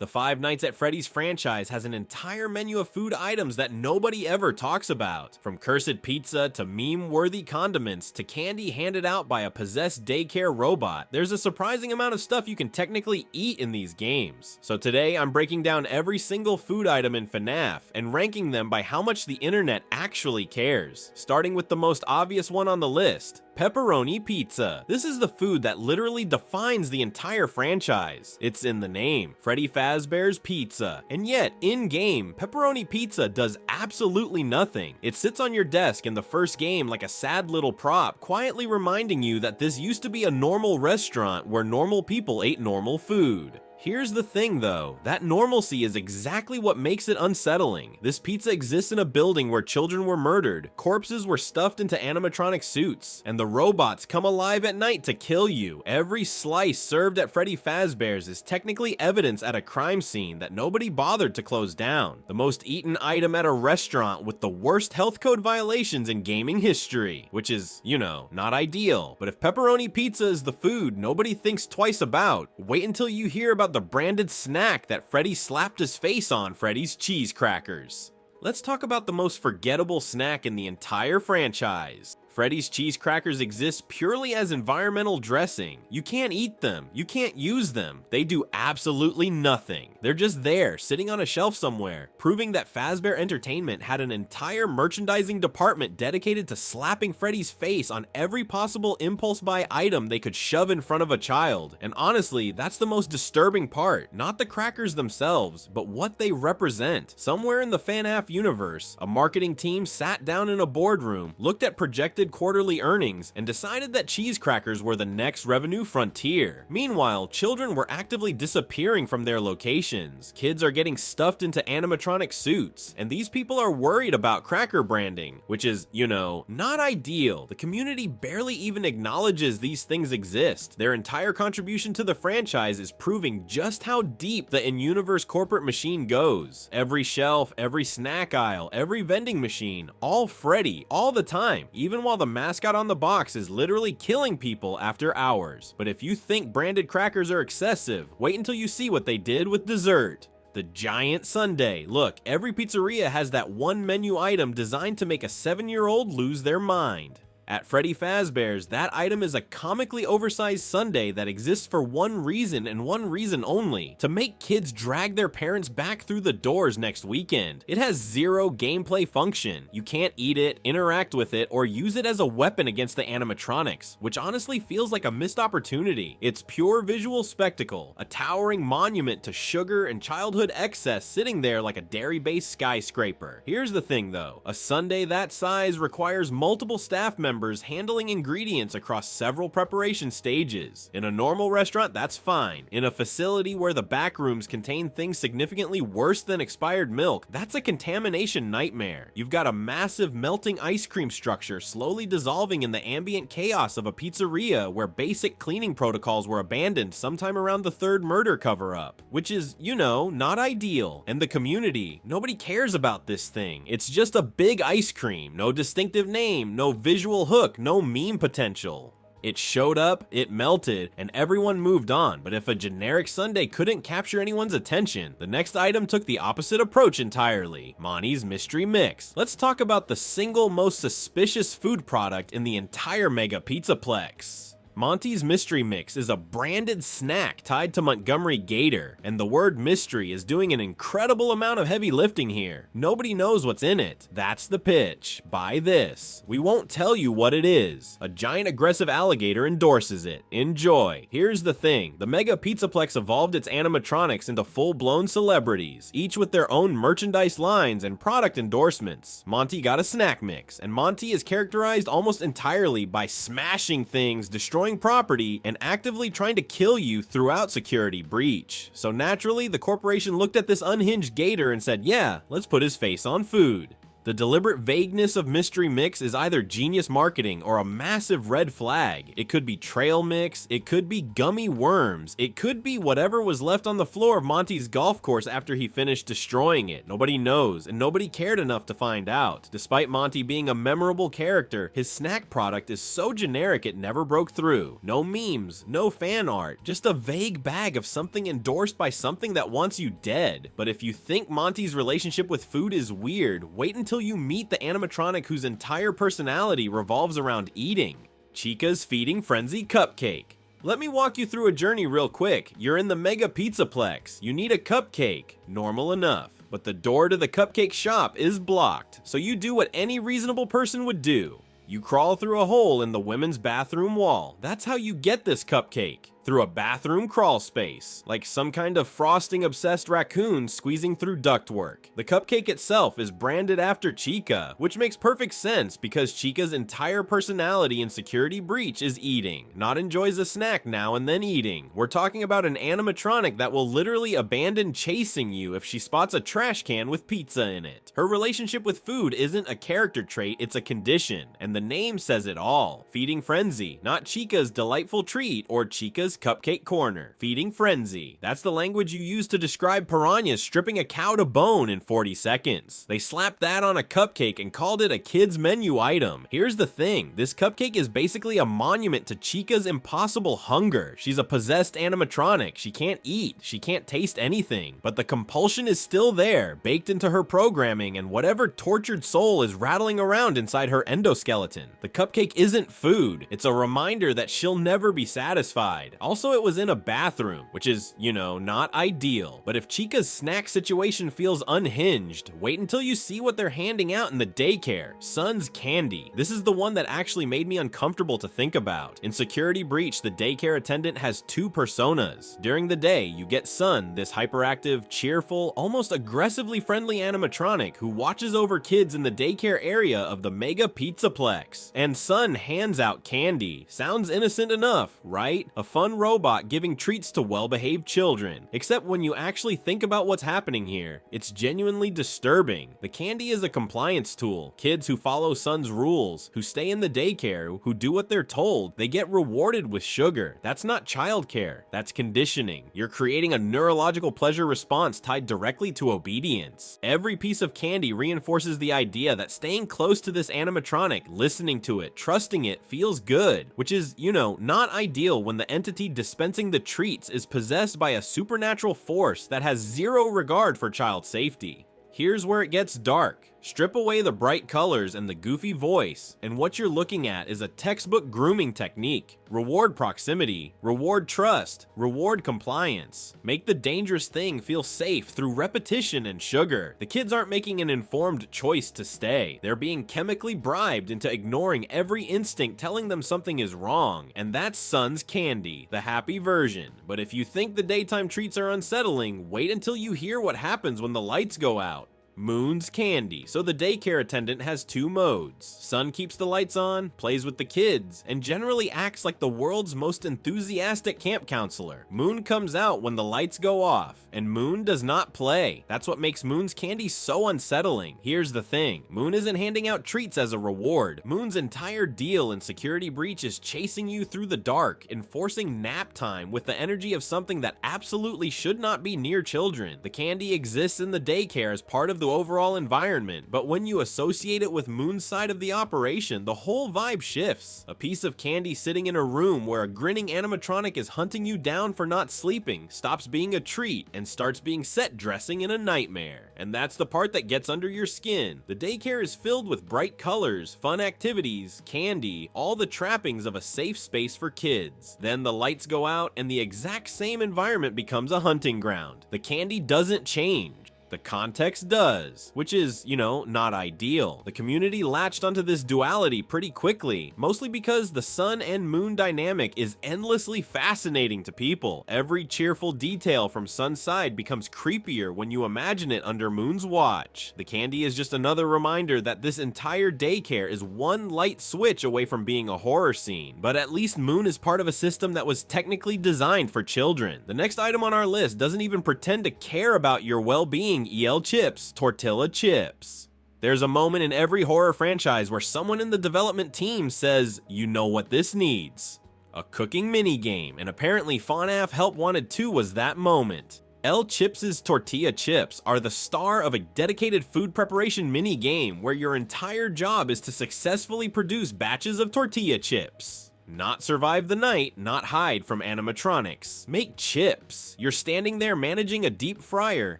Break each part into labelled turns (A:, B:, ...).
A: The Five Nights at Freddy's franchise has an entire menu of food items that nobody ever talks about. From cursed pizza to meme-worthy condiments to candy handed out by a possessed daycare robot, there's a surprising amount of stuff you can technically eat in these games. So today I'm breaking down every single food item in FNAF and ranking them by how much the internet actually cares. Starting with the most obvious one on the list, pepperoni pizza. This is the food that literally defines the entire franchise. It's in the name, Freddy Fazbear's Pizza. And yet, in-game, pepperoni pizza does absolutely nothing. It sits on your desk in the first game like a sad little prop, quietly reminding you that this used to be a normal restaurant where normal people ate normal food. Here's the thing though, that normalcy is exactly what makes it unsettling. This pizza exists in a building where children were murdered, corpses were stuffed into animatronic suits, and the robots come alive at night to kill you. Every slice served at Freddy Fazbear's is technically evidence at a crime scene that nobody bothered to close down. The most eaten item at a restaurant with the worst health code violations in gaming history, which is, you know, not ideal. But if pepperoni pizza is the food nobody thinks twice about, wait until you hear about the branded snack that Freddy slapped his face on, Freddy's cheese crackers. Let's talk about the most forgettable snack in the entire franchise. Freddy's cheese crackers exist purely as environmental dressing. You can't eat them, you can't use them, they do absolutely nothing. They're just there, sitting on a shelf somewhere, proving that Fazbear Entertainment had an entire merchandising department dedicated to slapping Freddy's face on every possible impulse buy item they could shove in front of a child. And honestly, that's the most disturbing part, not the crackers themselves, but what they represent. Somewhere in the FNAF universe, a marketing team sat down in a boardroom, looked at projected quarterly earnings, and decided that cheese crackers were the next revenue frontier. Meanwhile, children were actively disappearing from their locations. Kids are getting stuffed into animatronic suits, and these people are worried about cracker branding, which is, you know, not ideal. The community barely even acknowledges these things exist. Their entire contribution to the franchise is proving just how deep the in-universe corporate machine goes. Every shelf, every snack aisle, every vending machine, all Freddy, all the time, even while the mascot on the box is literally killing people after hours. But if you think branded crackers are excessive, wait until you see what they did with dessert. The giant sundae. Look, every pizzeria has that one menu item designed to make a 7-year-old lose their mind. At Freddy Fazbear's, that item is a comically oversized sundae that exists for one reason and one reason only: to make kids drag their parents back through the doors next weekend. It has zero gameplay function. You can't eat it, interact with it, or use it as a weapon against the animatronics, which honestly feels like a missed opportunity. It's pure visual spectacle, a towering monument to sugar and childhood excess sitting there like a dairy-based skyscraper. Here's the thing though, a sundae that size requires multiple staff members handling ingredients across several preparation stages. In a normal restaurant, that's fine. In a facility where the back rooms contain things significantly worse than expired milk, that's a contamination nightmare. You've got a massive melting ice cream structure slowly dissolving in the ambient chaos of a pizzeria where basic cleaning protocols were abandoned sometime around the third murder cover-up, which is, you know, not ideal. And the community, nobody cares about this thing. It's just a big ice cream, no distinctive name, no visual hook, no meme potential. It showed up, it melted, and everyone moved on. But if a generic sundae couldn't capture anyone's attention, the next item took the opposite approach entirely: Monty's Mystery Mix. Let's talk about the single most suspicious food product in the entire Mega Pizzaplex. Monty's Mystery Mix is a branded snack tied to Montgomery Gator, and the word mystery is doing an incredible amount of heavy lifting here. Nobody knows what's in it. That's the pitch. Buy this. We won't tell you what it is. A giant aggressive alligator endorses it. Enjoy. Here's the thing. The Mega Pizzaplex evolved its animatronics into full-blown celebrities, each with their own merchandise lines and product endorsements. Monty got a snack mix, and Monty is characterized almost entirely by smashing things, destroying property, and actively trying to kill you throughout Security Breach. So naturally, the corporation looked at this unhinged gator and said, yeah, let's put his face on food. The deliberate vagueness of Mystery Mix is either genius marketing or a massive red flag. It could be trail mix, it could be gummy worms, it could be whatever was left on the floor of Monty's golf course after he finished destroying it. Nobody knows, and nobody cared enough to find out. Despite Monty being a memorable character, his snack product is so generic it never broke through. No memes, no fan art, just a vague bag of something endorsed by something that wants you dead. But if you think Monty's relationship with food is weird, wait until you meet the animatronic whose entire personality revolves around eating. Chica's Feeding Frenzy Cupcake. Let me walk you through a journey real quick. You're in the Mega Pizzaplex. You need a cupcake. Normal enough. But the door to the cupcake shop is blocked, so you do what any reasonable person would do. You crawl through a hole in the women's bathroom wall. That's how you get this cupcake. Through a bathroom crawl space, like some kind of frosting-obsessed raccoon squeezing through ductwork. The cupcake itself is branded after Chica, which makes perfect sense because Chica's entire personality in Security Breach is eating, not enjoys a snack now and then eating. We're talking about an animatronic that will literally abandon chasing you if she spots a trash can with pizza in it. Her relationship with food isn't a character trait, it's a condition, and the name says it all. Feeding Frenzy, not Chica's delightful treat or Chica's Cupcake Corner. Feeding Frenzy. That's the language you use to describe piranhas stripping a cow to bone in 40 seconds. They slapped that on a cupcake and called it a kid's menu item. Here's the thing, this cupcake is basically a monument to Chica's impossible hunger. She's a possessed animatronic. She can't eat, she can't taste anything, but the compulsion is still there, baked into her programming and whatever tortured soul is rattling around inside her endoskeleton. The cupcake isn't food. It's a reminder that she'll never be satisfied. Also, it was in a bathroom, which is, you know, not ideal. But if Chica's snack situation feels unhinged, wait until you see what they're handing out in the daycare. Sun's candy. This is the one that actually made me uncomfortable to think about. In Security Breach, the daycare attendant has two personas. During the day, you get Sun, this hyperactive, cheerful, almost aggressively friendly animatronic who watches over kids in the daycare area of the Mega Pizzaplex. And Sun hands out candy. Sounds innocent enough, right? A fun robot giving treats to well-behaved children. Except when you actually think about what's happening here, it's genuinely disturbing. The candy is a compliance tool. Kids who follow Sun's rules, who stay in the daycare, who do what they're told, they get rewarded with sugar. That's not childcare, that's conditioning. You're creating a neurological pleasure response tied directly to obedience. Every piece of candy reinforces the idea that staying close to this animatronic, listening to it, trusting it, feels good, which is, you know, not ideal when the entity dispensing the treats is possessed by a supernatural force that has zero regard for child safety. Here's where it gets dark. Strip away the bright colors and the goofy voice, and what you're looking at is a textbook grooming technique. Reward proximity, reward trust, reward compliance. Make the dangerous thing feel safe through repetition and sugar. The kids aren't making an informed choice to stay. They're being chemically bribed into ignoring every instinct telling them something is wrong, and that's Sun's candy, the happy version. But if you think the daytime treats are unsettling, wait until you hear what happens when the lights go out. Moon's candy. So the daycare attendant has two modes. Sun keeps the lights on, plays with the kids, and generally acts like the world's most enthusiastic camp counselor. Moon comes out when the lights go off, and Moon does not play. That's what makes Moon's candy so unsettling. Here's the thing, Moon isn't handing out treats as a reward. Moon's entire deal in Security Breach is chasing you through the dark, enforcing nap time with the energy of something that absolutely should not be near children. The candy exists in the daycare as part of the overall environment, but when you associate it with Moon's side of the operation, the whole vibe shifts. A piece of candy sitting in a room where a grinning animatronic is hunting you down for not sleeping stops being a treat and starts being set dressing in a nightmare. And that's the part that gets under your skin. The daycare is filled with bright colors, fun activities, candy, all the trappings of a safe space for kids. Then the lights go out and the exact same environment becomes a hunting ground. The candy doesn't change. The context does, which is, you know, not ideal. The community latched onto this duality pretty quickly, mostly because the Sun and Moon dynamic is endlessly fascinating to people. Every cheerful detail from Sun's side becomes creepier when you imagine it under Moon's watch. The candy is just another reminder that this entire daycare is one light switch away from being a horror scene, but at least Moon is part of a system that was technically designed for children. The next item on our list doesn't even pretend to care about your well-being. EL Chips, Tortilla Chips. There's a moment in every horror franchise where someone in the development team says, "You know what this needs? A cooking minigame," and apparently FNAF Help Wanted 2 was that moment. El Chips' tortilla chips are the star of a dedicated food preparation mini-game where your entire job is to successfully produce batches of tortilla chips. Not survive the night, not hide from animatronics. Make chips. You're standing there managing a deep fryer,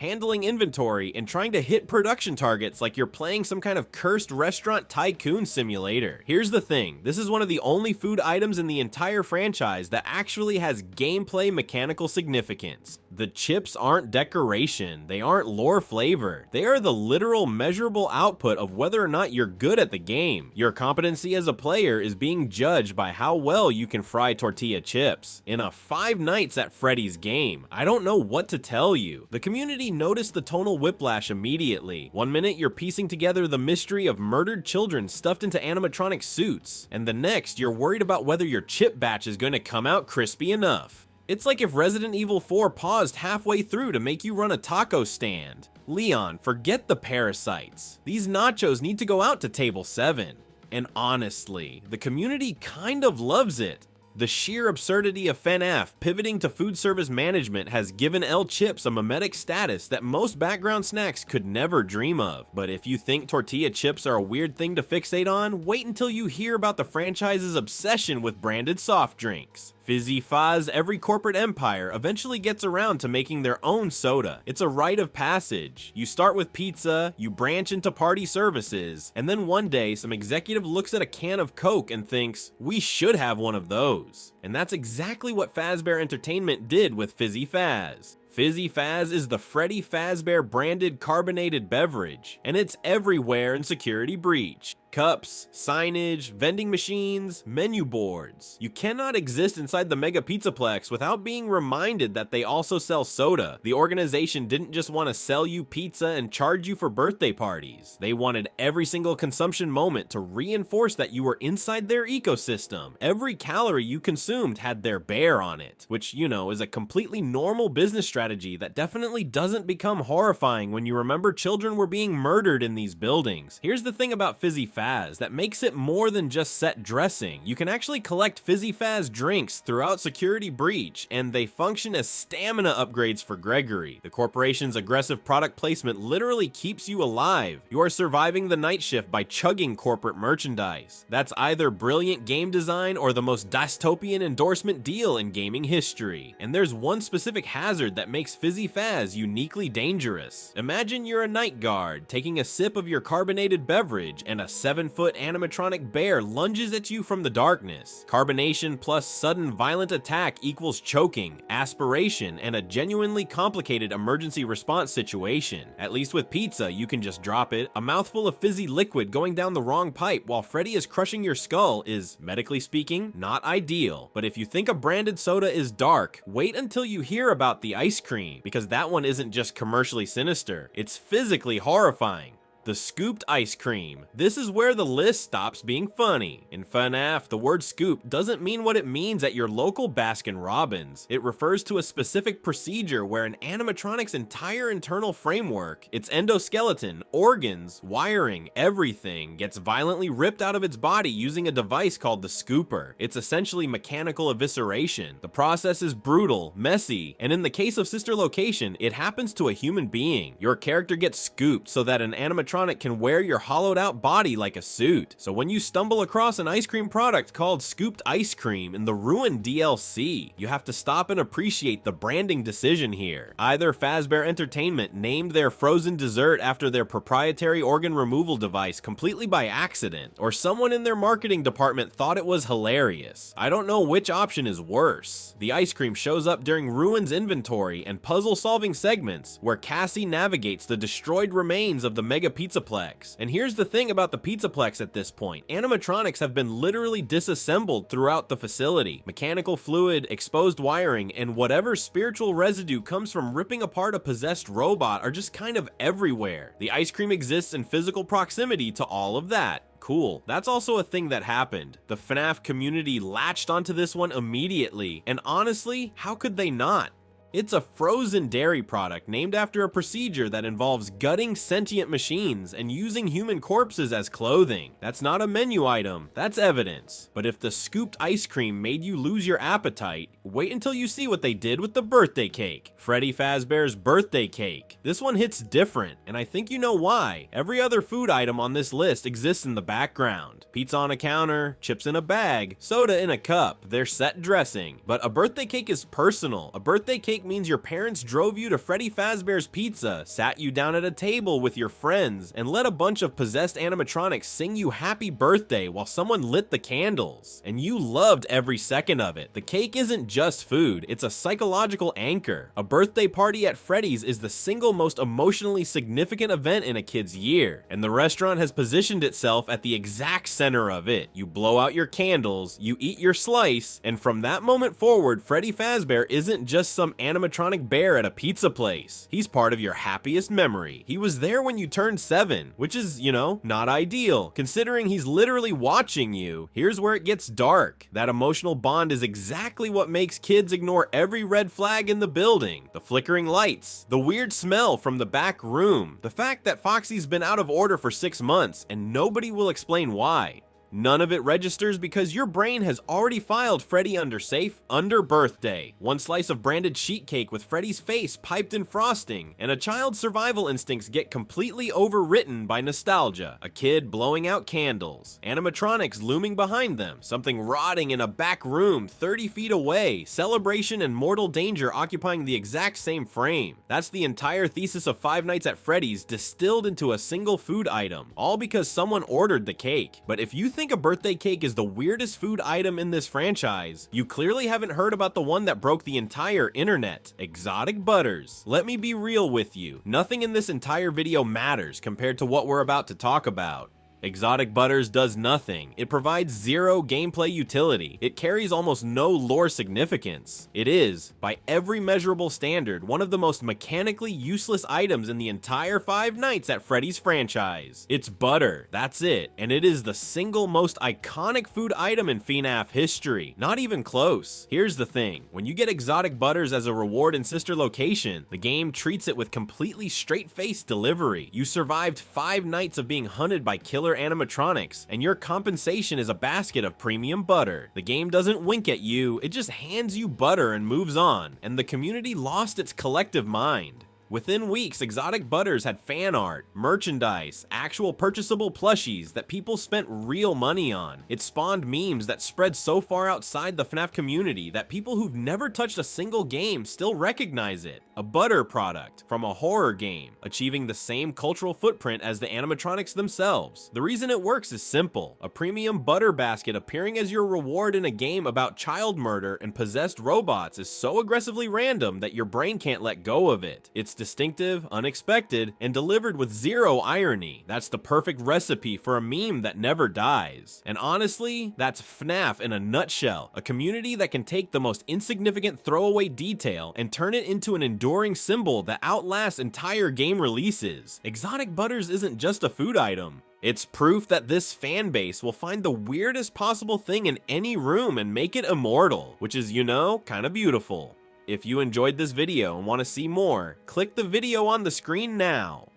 A: handling inventory, and trying to hit production targets like you're playing some kind of cursed restaurant tycoon simulator. Here's the thing, this is one of the only food items in the entire franchise that actually has gameplay mechanical significance. The chips aren't decoration, they aren't lore flavor. They are the literal measurable output of whether or not you're good at the game. Your competency as a player is being judged by how well you can fry tortilla chips. In a Five Nights at Freddy's game, I don't know what to tell you. The community noticed the tonal whiplash immediately. One minute you're piecing together the mystery of murdered children stuffed into animatronic suits, and the next you're worried about whether your chip batch is going to come out crispy enough. It's like if Resident Evil 4 paused halfway through to make you run a taco stand. Leon, forget the parasites. These nachos need to go out to table 7. And honestly, the community kind of loves it. The sheer absurdity of FNAF pivoting to food service management has given El Chips a mimetic status that most background snacks could never dream of. But if you think tortilla chips are a weird thing to fixate on, wait until you hear about the franchise's obsession with branded soft drinks. Fizzy Faz, every corporate empire eventually gets around to making their own soda. It's a rite of passage. You start with pizza, you branch into party services, and then one day some executive looks at a can of Coke and thinks, "We should have one of those." And that's exactly what Fazbear Entertainment did with Fizzy Faz. Fizzy Faz is the Freddy Fazbear branded carbonated beverage, and it's everywhere in Security Breach. Cups, signage, vending machines, menu boards. You cannot exist inside the Mega Pizzaplex without being reminded that they also sell soda. The organization didn't just want to sell you pizza and charge you for birthday parties. They wanted every single consumption moment to reinforce that you were inside their ecosystem. Every calorie you consumed had their bear on it, which, you know, is a completely normal business strategy that definitely doesn't become horrifying when you remember children were being murdered in these buildings. Here's the thing about Fizzy Faz that makes it more than just set dressing. You can actually collect Fizzy Faz drinks throughout Security Breach, and they function as stamina upgrades for Gregory. The corporation's aggressive product placement literally keeps you alive. You are surviving the night shift by chugging corporate merchandise. That's either brilliant game design or the most dystopian endorsement deal in gaming history. And there's one specific hazard that makes Fizzy Faz uniquely dangerous. Imagine you're a night guard taking a sip of your carbonated beverage and a 7-foot animatronic bear lunges at you from the darkness. Carbonation plus sudden violent attack equals choking, aspiration, and a genuinely complicated emergency response situation. At least with pizza, you can just drop it. A mouthful of fizzy liquid going down the wrong pipe while Freddy is crushing your skull is, medically speaking, not ideal. But if you think a branded soda is dark, wait until you hear about the ice cream, because that one isn't just commercially sinister, it's physically horrifying. The scooped ice cream. This is where the list stops being funny. In FNAF, the word scoop doesn't mean what it means at your local Baskin-Robbins. It refers to a specific procedure where an animatronic's entire internal framework, its endoskeleton, organs, wiring, everything gets violently ripped out of its body using a device called the scooper. It's essentially mechanical evisceration. The process is brutal, messy, and in the case of Sister Location, it happens to a human being. Your character gets scooped so that an animatronic can wear your hollowed out body like a suit. So when you stumble across an ice cream product called Scooped Ice Cream in the Ruin DLC, you have to stop and appreciate the branding decision here. Either Fazbear Entertainment named their frozen dessert after their proprietary organ removal device completely by accident, or someone in their marketing department thought it was hilarious. I don't know which option is worse. The ice cream shows up during Ruin's inventory and puzzle solving segments where Cassie navigates the destroyed remains of the Mega Pizzaplex. And here's the thing about the Pizzaplex at this point. Animatronics have been literally disassembled throughout the facility. Mechanical fluid, exposed wiring, and whatever spiritual residue comes from ripping apart a possessed robot are just kind of everywhere. The ice cream exists in physical proximity to all of that. Cool. That's also a thing that happened. The FNAF community latched onto this one immediately, and honestly, how could they not? It's a frozen dairy product named after a procedure that involves gutting sentient machines and using human corpses as clothing. That's not a menu item, that's evidence. But if the scooped ice cream made you lose your appetite, wait until you see what they did with the birthday cake. Freddy Fazbear's birthday cake. This one hits different, and I think you know why. Every other food item on this list exists in the background. Pizza on a counter, chips in a bag, soda in a cup, they're set dressing. But a birthday cake is personal. A birthday cake means your parents drove you to Freddy Fazbear's Pizza, sat you down at a table with your friends, and let a bunch of possessed animatronics sing you happy birthday while someone lit the candles. And you loved every second of it. The cake isn't just food, it's a psychological anchor. A birthday party at Freddy's is the single most emotionally significant event in a kid's year, and the restaurant has positioned itself at the exact center of it. You blow out your candles, you eat your slice, and from that moment forward, Freddy Fazbear isn't just some animatronic bear at a pizza place. He's part of your happiest memory. He was there when you turned 7, which is, you know, not ideal. Considering he's literally watching you, here's where it gets dark. That emotional bond is exactly what makes kids ignore every red flag in the building. The flickering lights, the weird smell from the back room, the fact that Foxy's been out of order for 6 months and nobody will explain why. None of it registers because your brain has already filed Freddy under safe under birthday. One slice of branded sheet cake with Freddy's face piped in frosting, and a child's survival instincts get completely overwritten by nostalgia. A kid blowing out candles, animatronics looming behind them, something rotting in a back room 30 feet away, celebration and mortal danger occupying the exact same frame. That's the entire thesis of Five Nights at Freddy's distilled into a single food item, all because someone ordered the cake. But if you think a birthday cake is the weirdest food item in this franchise, you clearly haven't heard about the one that broke the entire internet, exotic butters. Let me be real with you, nothing in this entire video matters compared to what we're about to talk about. Exotic Butters does nothing. It provides zero gameplay utility. It carries almost no lore significance. It is, by every measurable standard, one of the most mechanically useless items in the entire Five Nights at Freddy's franchise. It's butter, that's it, and it is the single most iconic food item in FNAF history. Not even close. Here's the thing, when you get Exotic Butters as a reward in Sister Location, the game treats it with completely straight-faced delivery. You survived 5 nights of being hunted by killer animatronics, and your compensation is a basket of premium butter. The game doesn't wink at you, it just hands you butter and moves on, and the community lost its collective mind. Within weeks, Exotic Butters had fan art, merchandise, actual purchasable plushies that people spent real money on. It spawned memes that spread so far outside the FNAF community that people who've never touched a single game still recognize it. A butter product from a horror game, achieving the same cultural footprint as the animatronics themselves. The reason it works is simple. A premium butter basket appearing as your reward in a game about child murder and possessed robots is so aggressively random that your brain can't let go of it. It's distinctive, unexpected, and delivered with zero irony. That's the perfect recipe for a meme that never dies. And honestly, that's FNAF in a nutshell. A community that can take the most insignificant throwaway detail and turn it into an enduring symbol that outlasts entire game releases. Exotic Butters isn't just a food item. It's proof that this fan base will find the weirdest possible thing in any room and make it immortal, which is, you know, kinda beautiful. If you enjoyed this video and want to see more, click the video on the screen now.